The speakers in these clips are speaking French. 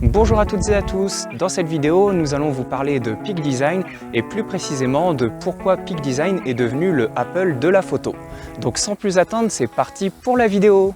Bonjour à toutes et à tous, dans cette vidéo nous allons vous parler de Peak Design et plus précisément de pourquoi Peak Design est devenu le Apple de la photo. Donc sans plus attendre, c'est parti pour la vidéo.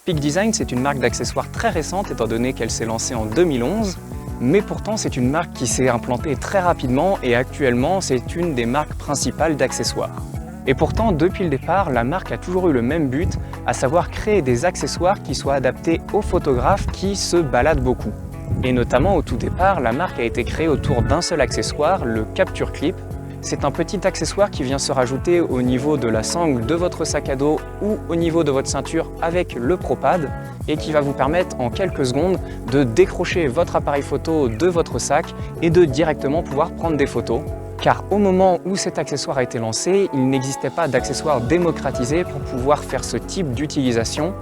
Peak Design, c'est une marque d'accessoires très récente étant donné qu'elle s'est lancée en 2011, mais pourtant c'est une marque qui s'est implantée très rapidement et actuellement c'est une des marques principales d'accessoires. Et pourtant, depuis le départ, la marque a toujours eu le même but, à savoir créer des accessoires qui soient adaptés aux photographes qui se baladent beaucoup. Et notamment au tout départ, la marque a été créée autour d'un seul accessoire, le Capture Clip. C'est un petit accessoire qui vient se rajouter au niveau de la sangle de votre sac à dos ou au niveau de votre ceinture avec le ProPad et qui va vous permettre en quelques secondes de décrocher votre appareil photo de votre sac et de directement pouvoir prendre des photos. Car au moment où cet accessoire a été lancé, il n'existait pas d'accessoire démocratisé pour pouvoir faire ce type d'utilisation,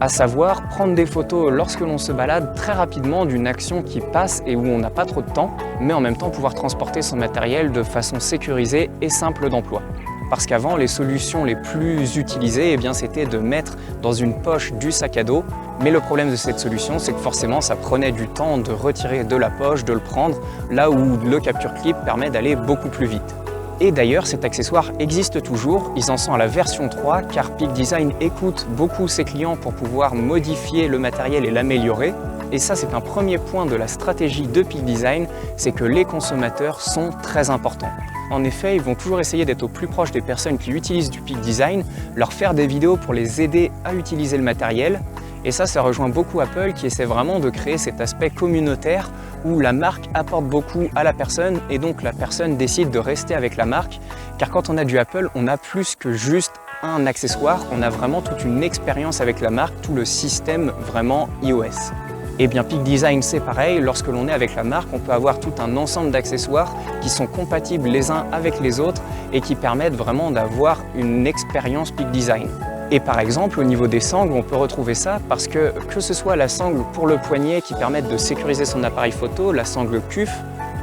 à savoir prendre des photos lorsque l'on se balade très rapidement d'une action qui passe et où on n'a pas trop de temps, mais en même temps pouvoir transporter son matériel de façon sécurisée et simple d'emploi. Parce qu'avant, les solutions les plus utilisées, c'était de mettre dans une poche du sac à dos, mais le problème de cette solution, c'est que forcément ça prenait du temps de retirer de la poche, de le prendre, là où le Capture Clip permet d'aller beaucoup plus vite. Et d'ailleurs, cet accessoire existe toujours, ils en sont à la version 3 car Peak Design écoute beaucoup ses clients pour pouvoir modifier le matériel et l'améliorer. Et ça, c'est un premier point de la stratégie de Peak Design, c'est que les consommateurs sont très importants. En effet, ils vont toujours essayer d'être au plus proche des personnes qui utilisent du Peak Design, leur faire des vidéos pour les aider à utiliser le matériel. Et ça rejoint beaucoup Apple qui essaie vraiment de créer cet aspect communautaire où la marque apporte beaucoup à la personne et donc la personne décide de rester avec la marque. Car quand on a du Apple, on a plus que juste un accessoire, on a vraiment toute une expérience avec la marque, tout le système vraiment iOS. Et bien Peak Design c'est pareil, lorsque l'on est avec la marque, on peut avoir tout un ensemble d'accessoires qui sont compatibles les uns avec les autres et qui permettent vraiment d'avoir une expérience Peak Design. Et par exemple, au niveau des sangles, on peut retrouver ça parce que ce soit la sangle pour le poignet qui permet de sécuriser son appareil photo, la sangle CUF,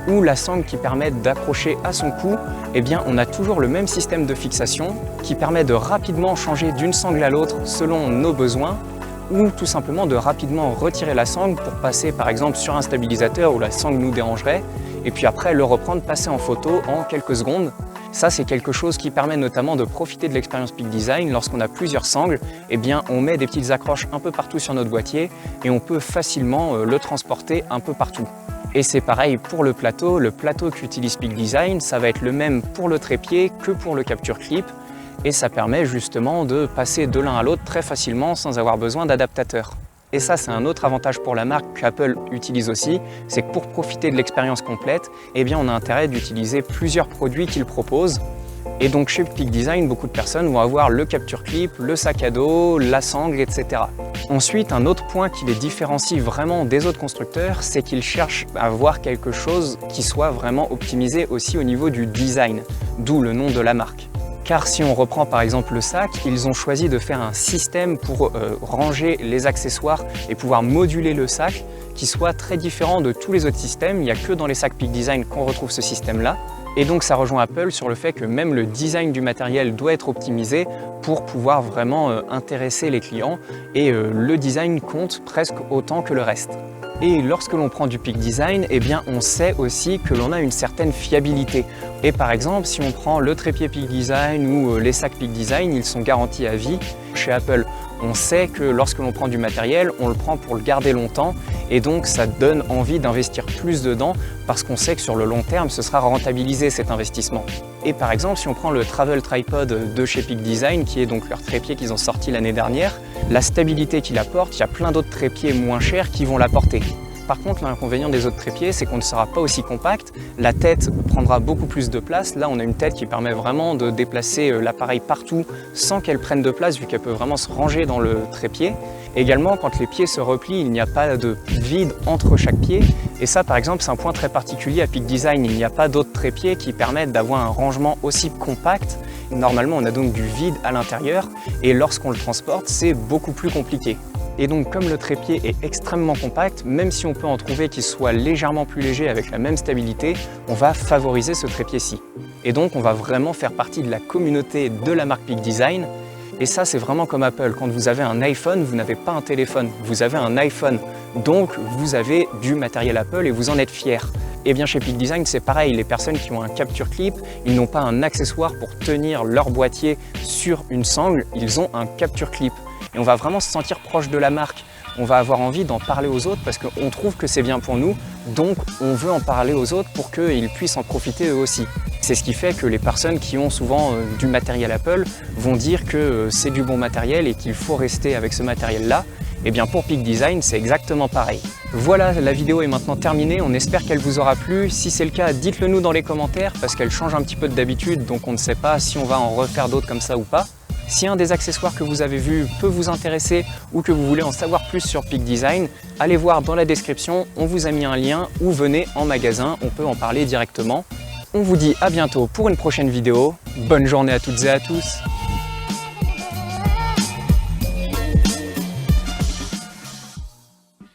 ou la sangle qui permet d'accrocher à son cou, on a toujours le même système de fixation qui permet de rapidement changer d'une sangle à l'autre selon nos besoins, ou tout simplement de rapidement retirer la sangle pour passer par exemple sur un stabilisateur où la sangle nous dérangerait, et puis après le reprendre, passer en photo en quelques secondes. Ça, c'est quelque chose qui permet notamment de profiter de l'expérience Peak Design. Lorsqu'on a plusieurs sangles, on met des petites accroches un peu partout sur notre boîtier et on peut facilement le transporter un peu partout. Et c'est pareil pour le plateau qu'utilise Peak Design, ça va être le même pour le trépied que pour le Capture Clip et ça permet justement de passer de l'un à l'autre très facilement sans avoir besoin d'adaptateur. Et ça, c'est un autre avantage pour la marque qu'Apple utilise aussi, c'est que pour profiter de l'expérience complète, on a intérêt d'utiliser plusieurs produits qu'ils proposent. Et donc chez Peak Design, beaucoup de personnes vont avoir le Capture Clip, le sac à dos, la sangle, etc. Ensuite, un autre point qui les différencie vraiment des autres constructeurs, c'est qu'ils cherchent à avoir quelque chose qui soit vraiment optimisé aussi au niveau du design, d'où le nom de la marque. Car si on reprend par exemple le sac, ils ont choisi de faire un système pour ranger les accessoires et pouvoir moduler le sac qui soit très différent de tous les autres systèmes. Il n'y a que dans les sacs Peak Design qu'on retrouve ce système-là. Et donc ça rejoint Apple sur le fait que même le design du matériel doit être optimisé pour pouvoir vraiment intéresser les clients et le design compte presque autant que le reste. Et lorsque l'on prend du Peak Design, on sait aussi que l'on a une certaine fiabilité. Et par exemple, si on prend le trépied Peak Design ou les sacs Peak Design, ils sont garantis à vie. Chez Apple, on sait que lorsque l'on prend du matériel, on le prend pour le garder longtemps et donc ça donne envie d'investir plus dedans parce qu'on sait que sur le long terme, ce sera rentabilisé cet investissement. Et par exemple, si on prend le Travel Tripod de chez Peak Design, qui est donc leur trépied qu'ils ont sorti l'année dernière, la stabilité qu'il apporte, il y a plein d'autres trépieds moins chers qui vont l'apporter. Par contre, l'inconvénient des autres trépieds, c'est qu'on ne sera pas aussi compact. La tête prendra beaucoup plus de place. Là, on a une tête qui permet vraiment de déplacer l'appareil partout sans qu'elle prenne de place, vu qu'elle peut vraiment se ranger dans le trépied. Également, quand les pieds se replient, il n'y a pas de vide entre chaque pied. Et ça, par exemple, c'est un point très particulier à Peak Design. Il n'y a pas d'autres trépieds qui permettent d'avoir un rangement aussi compact. Normalement, on a donc du vide à l'intérieur et lorsqu'on le transporte, c'est beaucoup plus compliqué. Et donc comme le trépied est extrêmement compact, même si on peut en trouver qui soit légèrement plus léger avec la même stabilité, on va favoriser ce trépied-ci. Et donc on va vraiment faire partie de la communauté de la marque Peak Design. Et ça, c'est vraiment comme Apple. Quand vous avez un iPhone, vous n'avez pas un téléphone, vous avez un iPhone. Donc vous avez du matériel Apple et vous en êtes fier. Et bien chez Peak Design, c'est pareil, les personnes qui ont un capture clip, ils n'ont pas un accessoire pour tenir leur boîtier sur une sangle, ils ont un capture clip. Et on va vraiment se sentir proche de la marque. On va avoir envie d'en parler aux autres parce qu'on trouve que c'est bien pour nous, donc on veut en parler aux autres pour qu'ils puissent en profiter eux aussi. C'est ce qui fait que les personnes qui ont souvent du matériel Apple vont dire que c'est du bon matériel et qu'il faut rester avec ce matériel-là. Et bien pour Peak Design, c'est exactement pareil. Voilà, la vidéo est maintenant terminée, on espère qu'elle vous aura plu. Si c'est le cas, dites-le nous dans les commentaires parce qu'elle change un petit peu d'habitude, donc on ne sait pas si on va en refaire d'autres comme ça ou pas. Si un des accessoires que vous avez vu peut vous intéresser ou que vous voulez en savoir plus sur Peak Design, allez voir dans la description, on vous a mis un lien ou venez en magasin, on peut en parler directement. On vous dit à bientôt pour une prochaine vidéo. Bonne journée à toutes et à tous.